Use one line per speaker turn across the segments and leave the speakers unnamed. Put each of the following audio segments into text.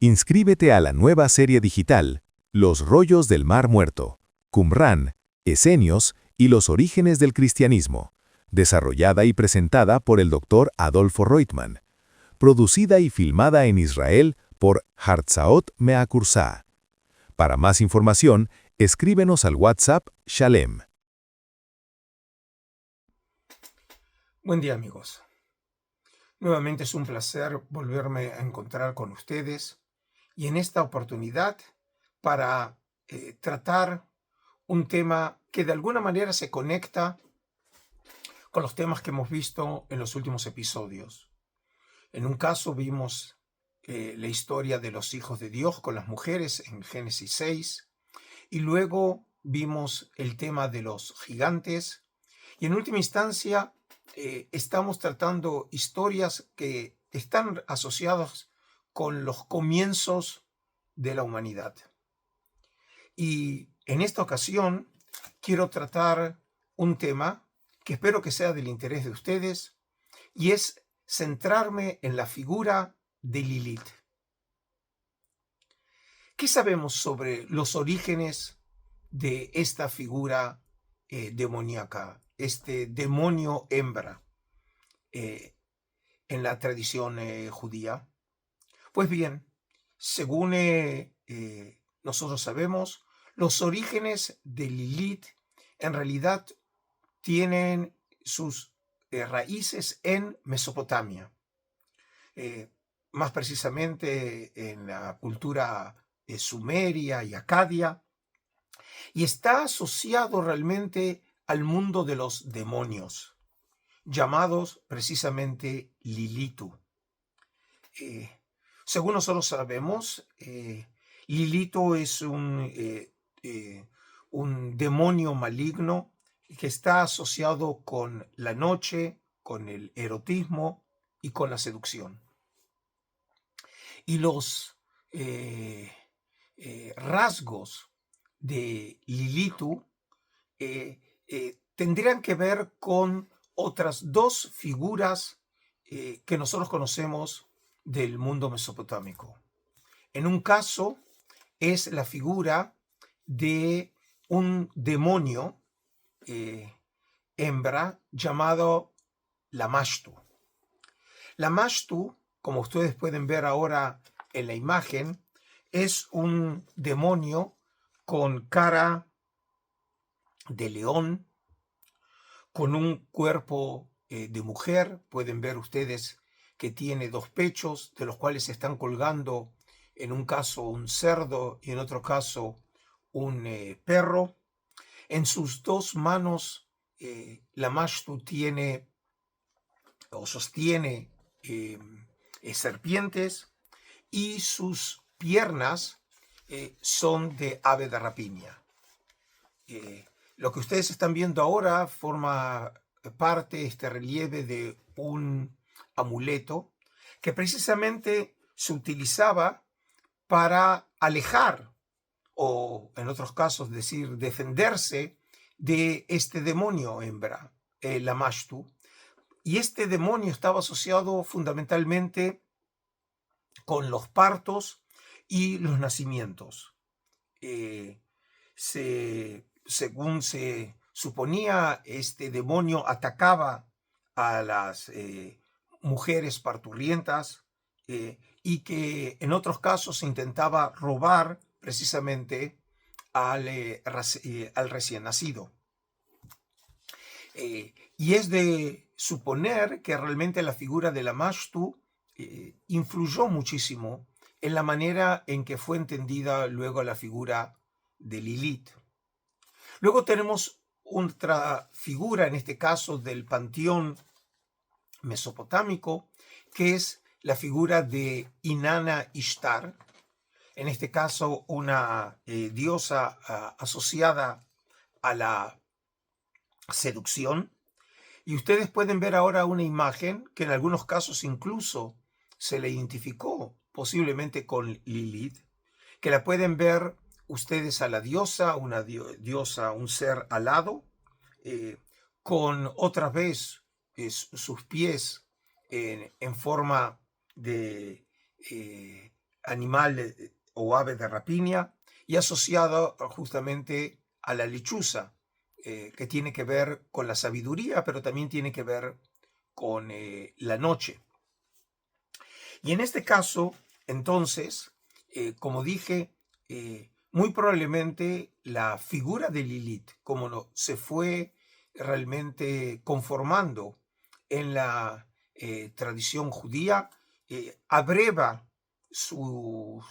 Inscríbete a la nueva serie digital, Los rollos del Mar Muerto, Qumrán, Esenios y los orígenes del cristianismo, desarrollada y presentada por el Dr. Adolfo Reutemann, producida y filmada en Israel por Hartzaot Meakursá. Para más información, escríbenos al WhatsApp Shalem.
Buen día, amigos. Nuevamente es un placer volverme a encontrar con ustedes y en esta oportunidad para tratar un tema que de alguna manera se conecta con los temas que hemos visto en los últimos episodios. En un caso vimos la historia de los hijos de Dios con las mujeres en Génesis 6 y luego vimos el tema de los gigantes y en última instancia estamos tratando historias que están asociadas con los comienzos de la humanidad. Y en esta ocasión quiero tratar un tema que espero que sea del interés de ustedes y es centrarme en la figura de Lilith. ¿Qué sabemos sobre los orígenes de esta figura demoníaca, este demonio hembra en la tradición judía? Pues bien, según nosotros sabemos, los orígenes de Lilith en realidad tienen sus raíces en Mesopotamia, más precisamente en la cultura sumeria y acadia, y está asociado realmente al mundo de los demonios, llamados precisamente Lilitu. Según nosotros sabemos, Lilitu es un demonio maligno que está asociado con la noche, con el erotismo y con la seducción. Y los rasgos de Lilitu tendrían que ver con otras dos figuras que nosotros conocemos del mundo mesopotámico. En un caso es la figura de un demonio hembra llamado Lamashtu. Lamashtu, como ustedes pueden ver ahora en la imagen, es un demonio con cara de león, con un cuerpo de mujer. Pueden ver ustedes que tiene dos pechos, de los cuales se están colgando en un caso un cerdo y en otro caso un perro. En sus dos manos Lamashtu tiene o sostiene serpientes y sus piernas son de ave de rapiña. Lo que ustedes están viendo ahora forma parte, este relieve, de un amuleto que precisamente se utilizaba para alejar, o en otros casos decir, defenderse de este demonio hembra, Lamashtu. Y este demonio estaba asociado fundamentalmente con los partos y los nacimientos. Según se suponía, este demonio atacaba a las mujeres parturientas y que en otros casos se intentaba robar precisamente al recién nacido. Y es de suponer que realmente la figura de Lamashtu influyó muchísimo en la manera en que fue entendida luego la figura de Lilith. Luego tenemos otra figura, en este caso del panteón mesopotámico, que es la figura de Inanna Ishtar, en este caso una diosa asociada a la seducción. Y ustedes pueden ver ahora una imagen que en algunos casos incluso se le identificó posiblemente con Lilith, que la pueden ver ustedes a la diosa, una diosa, un ser alado, con otra vez sus pies en forma de animal o ave de rapiña, y asociado justamente a la lechuza, que tiene que ver con la sabiduría, pero también tiene que ver con la noche. Y en este caso, entonces, como dije, muy probablemente la figura de Lilith, como se fue realmente conformando en la tradición judía, abreva sus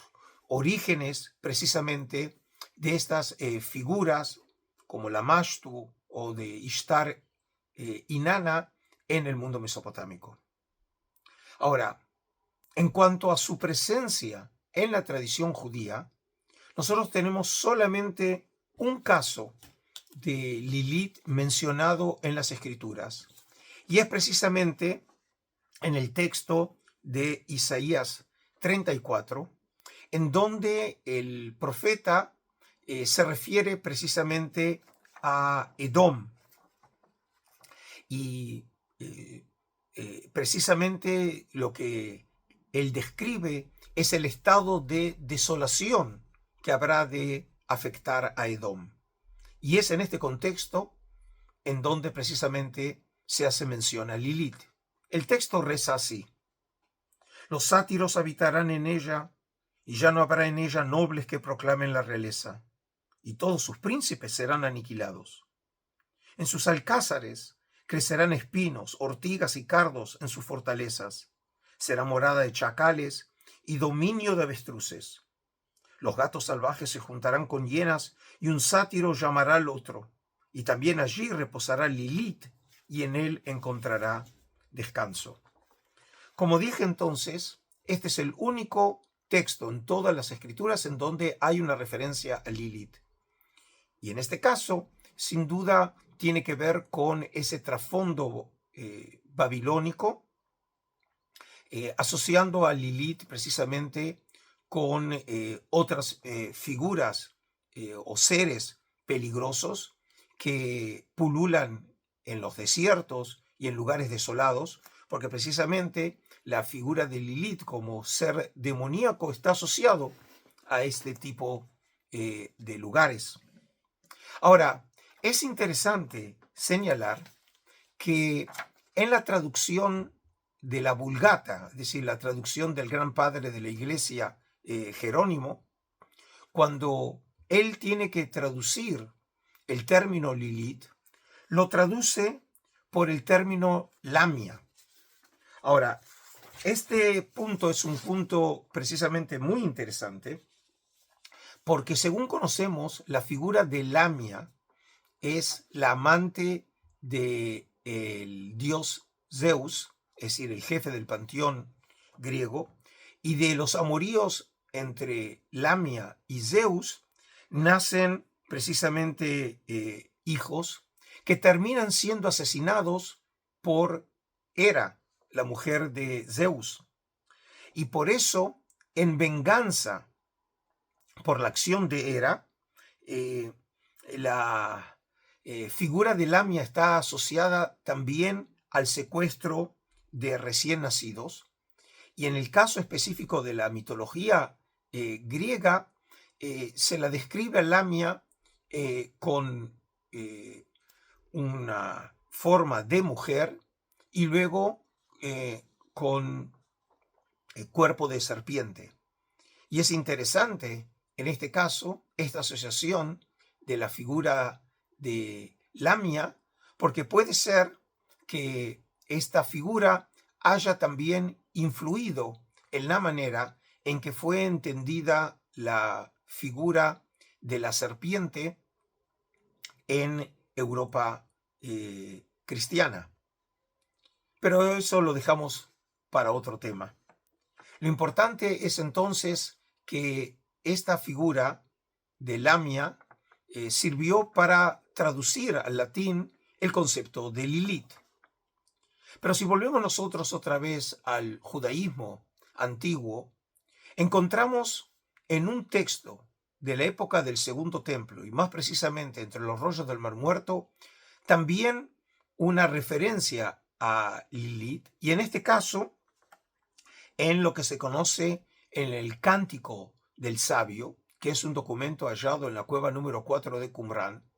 orígenes precisamente de estas figuras como la Mashtu o de Ishtar Inanna en el mundo mesopotámico. Ahora, en cuanto a su presencia en la tradición judía, nosotros tenemos solamente un caso de Lilith mencionado en las Escrituras, y es precisamente en el texto de Isaías 34, en donde el profeta se refiere precisamente a Edom. Y precisamente lo que él describe es el estado de desolación que habrá de afectar a Edom. Y es en este contexto en donde precisamente se hace mención a Lilith. El texto reza así: los sátiros habitarán en ella, y ya no habrá en ella nobles que proclamen la realeza, y todos sus príncipes serán aniquilados. En sus alcázares crecerán espinos, ortigas y cardos en sus fortalezas. Será morada de chacales y dominio de avestruces. Los gatos salvajes se juntarán con hienas, y un sátiro llamará al otro. Y también allí reposará Lilith, y en él encontrará descanso. Como dije entonces, este es el único texto en todas las Escrituras en donde hay una referencia a Lilith. Y en este caso, sin duda, tiene que ver con ese trasfondo babilónico, asociando a Lilith precisamente con otras figuras o seres peligrosos que pululan en los desiertos y en lugares desolados, porque precisamente la figura de Lilith como ser demoníaco está asociado a este tipo de lugares. Ahora, es interesante señalar que en la traducción de la Vulgata, es decir, la traducción del gran padre de la Iglesia, Jerónimo, cuando él tiene que traducir el término Lilith, lo traduce por el término Lamia. Ahora, este punto es un punto precisamente muy interesante, porque según conocemos, la figura de Lamia es la amante del dios Zeus, es decir, el jefe del panteón griego, y de los amoríos entre Lamia y Zeus nacen precisamente hijos que terminan siendo asesinados por Hera, la mujer de Zeus. Y por eso, en venganza por la acción de Hera, la figura de Lamia está asociada también al secuestro de recién nacidos. Y en el caso específico de la mitología griega, se la describe a Lamia con una forma de mujer y luego con cuerpo de serpiente. Y es interesante, en este caso, esta asociación de la figura de Lamia, porque puede ser que esta figura haya también influido en la manera en que fue entendida la figura de la serpiente en Europa cristiana. Pero eso lo dejamos para otro tema. Lo importante es entonces que esta figura de Lamia sirvió para traducir al latín el concepto de Lilith. Pero si volvemos nosotros otra vez al judaísmo antiguo, encontramos en un texto de la época del Segundo Templo, y más precisamente entre los rollos del Mar Muerto, también una referencia a Lilith, y en este caso en lo que se conoce en el Cántico del Sabio, que es un documento hallado en la cueva número 4 de Qumrán,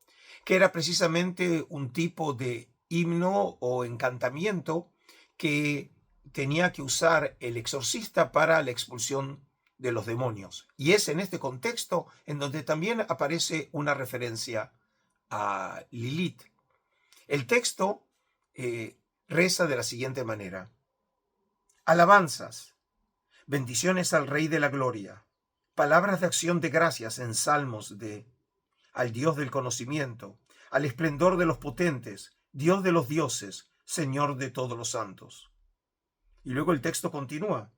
que era precisamente un tipo de himno o encantamiento que tenía que usar el exorcista para la expulsión de los demonios. Y es en este contexto en donde también aparece una referencia a Lilith. El texto reza de la siguiente manera: alabanzas, bendiciones al Rey de la Gloria, palabras de acción de gracias en salmos al Dios del conocimiento, al esplendor de los potentes, Dios de los dioses, Señor de todos los santos. Y luego el texto continúa: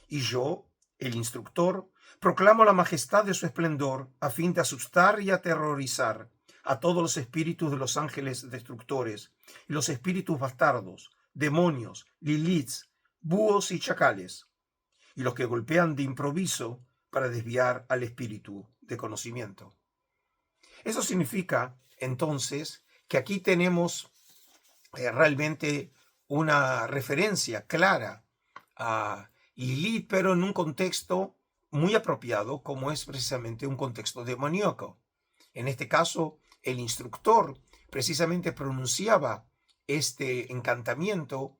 y yo, el instructor, proclamo la majestad de su esplendor a fin de asustar y aterrorizar a todos los espíritus de los ángeles destructores y los espíritus bastardos, demonios, liliths, búhos y chacales, y los que golpean de improviso para desviar al espíritu de conocimiento. Eso significa, entonces, que aquí tenemos realmente una referencia clara a Lilith, pero en un contexto muy apropiado, como es precisamente un contexto demoníaco. En este caso, el instructor precisamente pronunciaba este encantamiento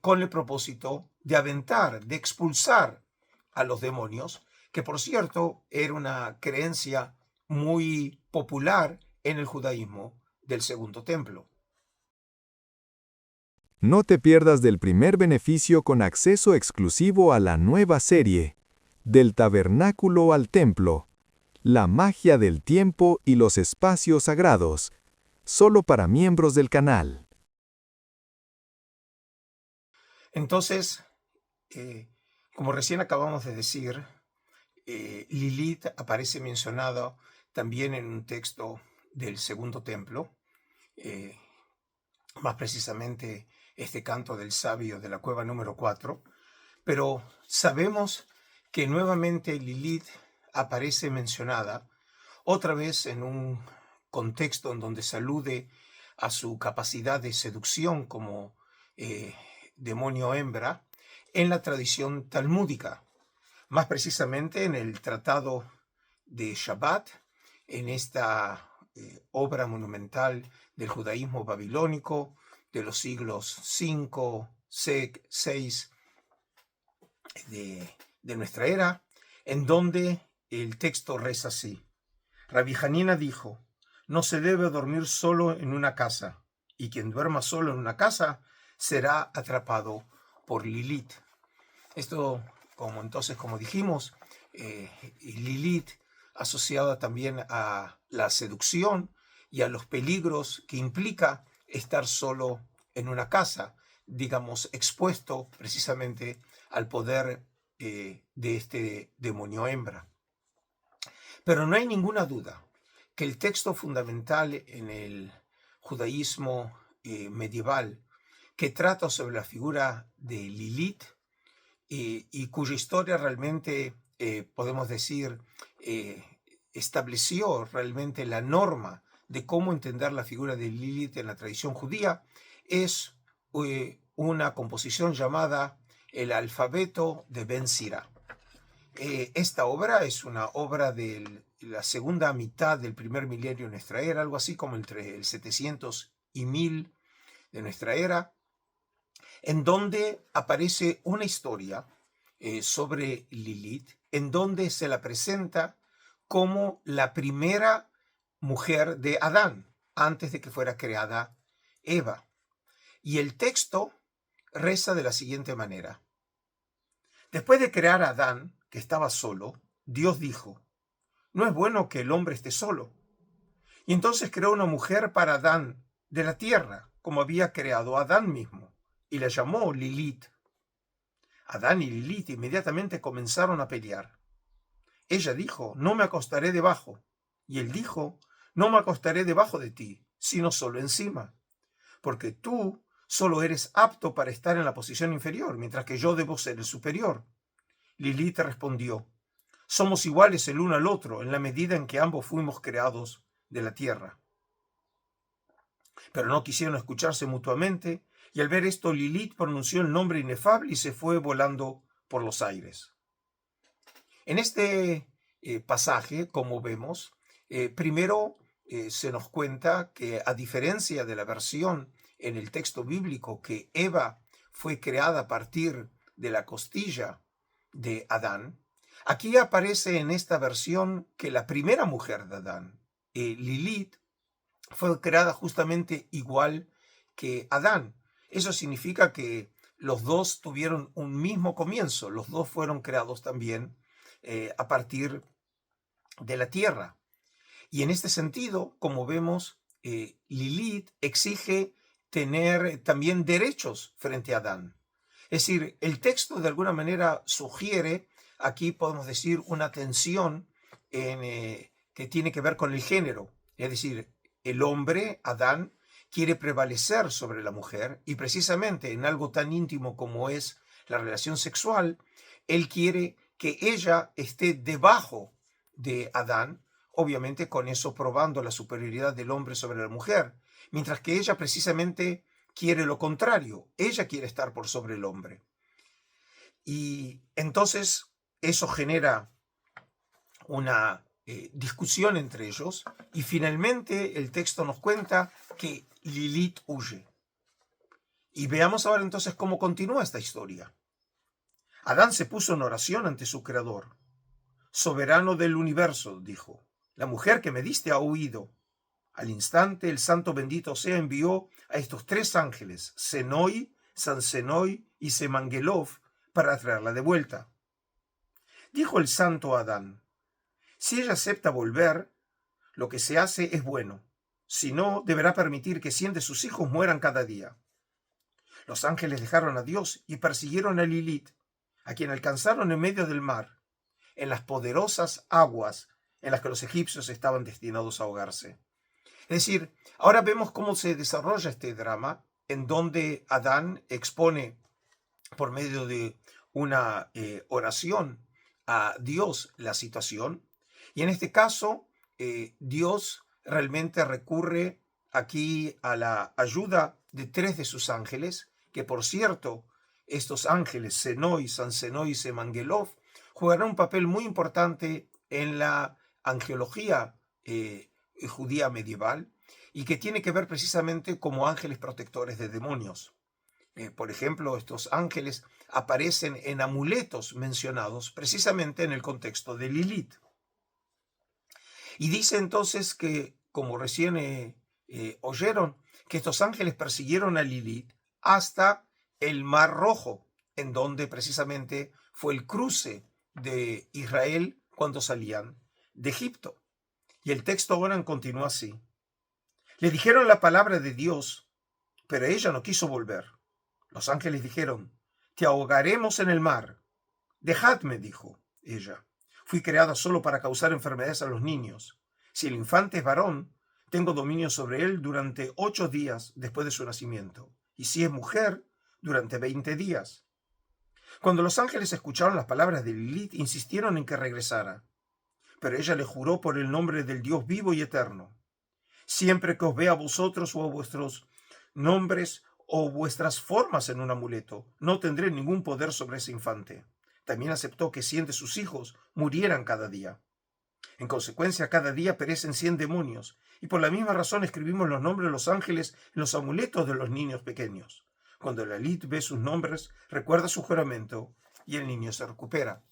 con el propósito de aventar, de expulsar a los demonios, que por cierto era una creencia muy popular en el judaísmo del Segundo Templo.
No te pierdas del primer beneficio con acceso exclusivo a la nueva serie, Del Tabernáculo al Templo, la magia del tiempo y los espacios sagrados, solo para miembros del canal.
Entonces, como recién acabamos de decir, Lilith aparece mencionada también en un texto del Segundo Templo, más precisamente este canto del sabio de la cueva número 4, pero sabemos que nuevamente Lilith aparece mencionada otra vez en un contexto en donde se alude a su capacidad de seducción como demonio hembra en la tradición talmúdica, más precisamente en el Tratado de Shabbat, en esta obra monumental del judaísmo babilónico de los siglos 5, 6 de nuestra era, en donde el texto reza así: Rabbi Hanina dijo, no se debe dormir solo en una casa, y quien duerma solo en una casa será atrapado por Lilith. Esto, como dijimos, Lilith asociada también a la seducción y a los peligros que implica estar solo en una casa, digamos, expuesto precisamente al poder de este demonio hembra. Pero no hay ninguna duda que el texto fundamental en el judaísmo medieval que trata sobre la figura de Lilith y cuya historia realmente, podemos decir, estableció realmente la norma de cómo entender la figura de Lilith en la tradición judía, es una composición llamada El alfabeto de Ben Sira. Esta obra es una obra de la segunda mitad del primer milenio de nuestra era, algo así como entre el 700 y 1000 de nuestra era, en donde aparece una historia sobre Lilith, en donde se la presenta como la primera mujer de Adán, antes de que fuera creada Eva. Y el texto reza de la siguiente manera: después de crear a Adán, que estaba solo, Dios dijo, no es bueno que el hombre esté solo. Y entonces creó una mujer para Adán de la tierra, como había creado a Adán mismo, y la llamó Lilith. Adán y Lilith inmediatamente comenzaron a pelear. Ella dijo, no me acostaré debajo. Y él dijo, no me acostaré debajo de ti, sino solo encima. Porque tú solo eres apto para estar en la posición inferior, mientras que yo debo ser el superior. Lilith respondió, somos iguales el uno al otro en la medida en que ambos fuimos creados de la tierra. Pero no quisieron escucharse mutuamente, y al ver esto Lilith pronunció el nombre inefable y se fue volando por los aires. En este pasaje, como vemos, primero se nos cuenta que a diferencia de la versión en el texto bíblico que Eva fue creada a partir de la costilla de Adán, aquí aparece en esta versión que la primera mujer de Adán, Lilith, fue creada justamente igual que Adán. Eso significa que los dos tuvieron un mismo comienzo, los dos fueron creados también a partir de la tierra. Y en este sentido, como vemos, Lilith exige tener también derechos frente a Adán. Es decir, el texto de alguna manera sugiere, aquí podemos decir, una tensión que tiene que ver con el género. Es decir, el hombre, Adán, quiere prevalecer sobre la mujer y precisamente en algo tan íntimo como es la relación sexual, él quiere que ella esté debajo de Adán, obviamente con eso probando la superioridad del hombre sobre la mujer, mientras que ella precisamente quiere lo contrario, ella quiere estar por sobre el hombre. Y entonces eso genera una discusión entre ellos y finalmente el texto nos cuenta que Lilith huye. Y veamos ahora entonces cómo continúa esta historia. Adán se puso en oración ante su creador. Soberano del universo, dijo, la mujer que me diste ha huido. Al instante el santo bendito sea envió a estos 3 ángeles, Senoi, Sansenoi y Semangelov, para traerla de vuelta. Dijo el santo a Adán, si ella acepta volver, lo que se hace es bueno. Si no, deberá permitir que 100 de sus hijos mueran cada día. Los ángeles dejaron a Dios y persiguieron a Lilith, a quien alcanzaron en medio del mar, en las poderosas aguas en las que los egipcios estaban destinados a ahogarse. Es decir, ahora vemos cómo se desarrolla este drama, en donde Adán expone por medio de una oración a Dios la situación, y en este caso Dios realmente recurre aquí a la ayuda de 3 de sus ángeles, que por cierto, estos ángeles, Senoi, Sansenoi y Semangelov, jugarán un papel muy importante en la angelología judía medieval y que tiene que ver precisamente como ángeles protectores de demonios. Por ejemplo, estos ángeles aparecen en amuletos mencionados precisamente en el contexto de Lilith. Y dice entonces que, como recién oyeron, que estos ángeles persiguieron a Lilith hasta el Mar Rojo, en donde precisamente fue el cruce de Israel cuando salían de Egipto. Y el texto ahora continúa así. Le dijeron la palabra de Dios, pero ella no quiso volver. Los ángeles dijeron, te ahogaremos en el mar. Dejadme, dijo ella. Fui creada solo para causar enfermedades a los niños. Si el infante es varón, tengo dominio sobre él durante 8 días después de su nacimiento. Y si es mujer, durante 20 días. Cuando los ángeles escucharon las palabras de Lilith, insistieron en que regresara. Pero ella le juró por el nombre del Dios vivo y eterno. Siempre que os vea a vosotros o a vuestros nombres o vuestras formas en un amuleto, no tendré ningún poder sobre ese infante. También aceptó que 100 de sus hijos murieran cada día. En consecuencia, cada día perecen 100 demonios, y por la misma razón escribimos los nombres de los ángeles en los amuletos de los niños pequeños. Cuando Lilith ve sus nombres, recuerda su juramento, y el niño se recupera.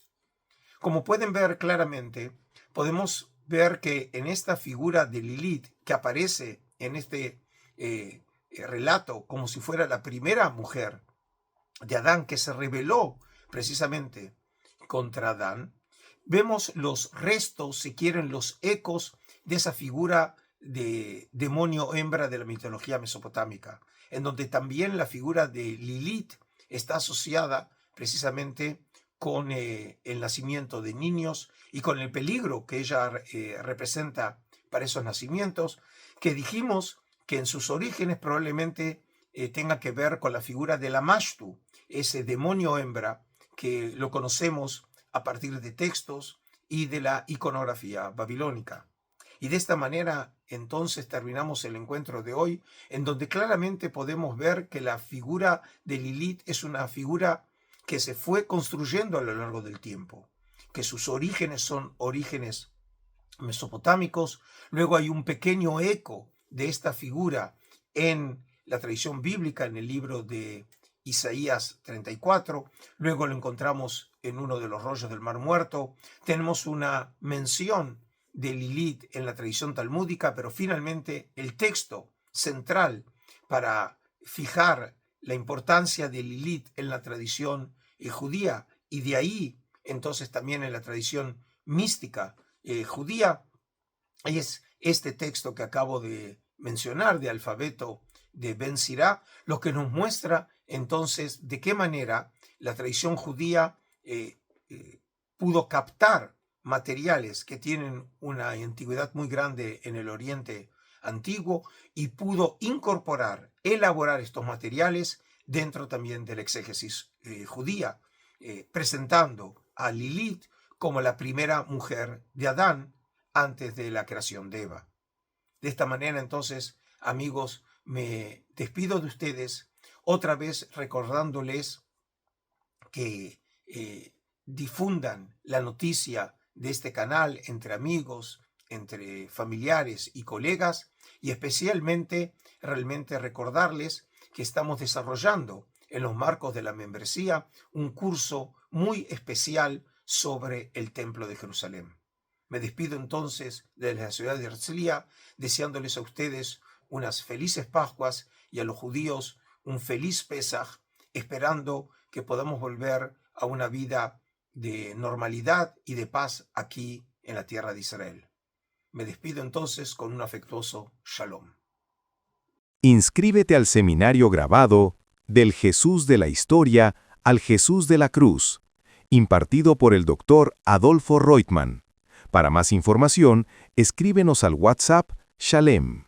Como pueden ver claramente, podemos ver que en esta figura de Lilith, que aparece en este relato como si fuera la primera mujer de Adán que se rebeló precisamente contra Adán, vemos los restos, si quieren, los ecos de esa figura de demonio hembra de la mitología mesopotámica, en donde también la figura de Lilith está asociada precisamente con el nacimiento de niños y con el peligro que ella representa para esos nacimientos, que dijimos que en sus orígenes probablemente tenga que ver con la figura de la Mashtu, ese demonio hembra que lo conocemos a partir de textos y de la iconografía babilónica. Y de esta manera entonces terminamos el encuentro de hoy, en donde claramente podemos ver que la figura de Lilith es una figura que se fue construyendo a lo largo del tiempo que sus orígenes son orígenes mesopotámicos. Luego hay un pequeño eco de esta figura en la tradición bíblica, en el libro de Isaías 34. Luego lo encontramos en uno de los rollos del Mar Muerto. Tenemos una mención de Lilith en la tradición talmúdica, pero finalmente el texto central para fijar la importancia de Lilith en la tradición judía, y de ahí entonces también en la tradición mística judía, es este texto que acabo de mencionar de alfabeto de Ben Sirá, lo que nos muestra entonces de qué manera la tradición judía pudo captar materiales que tienen una antigüedad muy grande en el Oriente Antiguo y pudo incorporar, elaborar estos materiales dentro también de la exégesis judía, presentando a Lilith como la primera mujer de Adán antes de la creación de Eva. De esta manera, entonces, amigos, me despido de ustedes, otra vez recordándoles que difundan la noticia de este canal entre amigos, entre familiares y colegas, y especialmente realmente recordarles que estamos desarrollando en los marcos de la membresía un curso muy especial sobre el Templo de Jerusalén. Me despido entonces de la ciudad de Herzliya, deseándoles a ustedes unas felices Pascuas y a los judíos un feliz Pesaj, esperando que podamos volver a una vida de normalidad y de paz aquí en la tierra de Israel. Me despido entonces con un afectuoso Shalom.
Inscríbete al seminario grabado Del Jesús de la Historia al Jesús de la Cruz, impartido por el Dr. Adolfo Reutemann. Para más información, escríbenos al WhatsApp Shalem.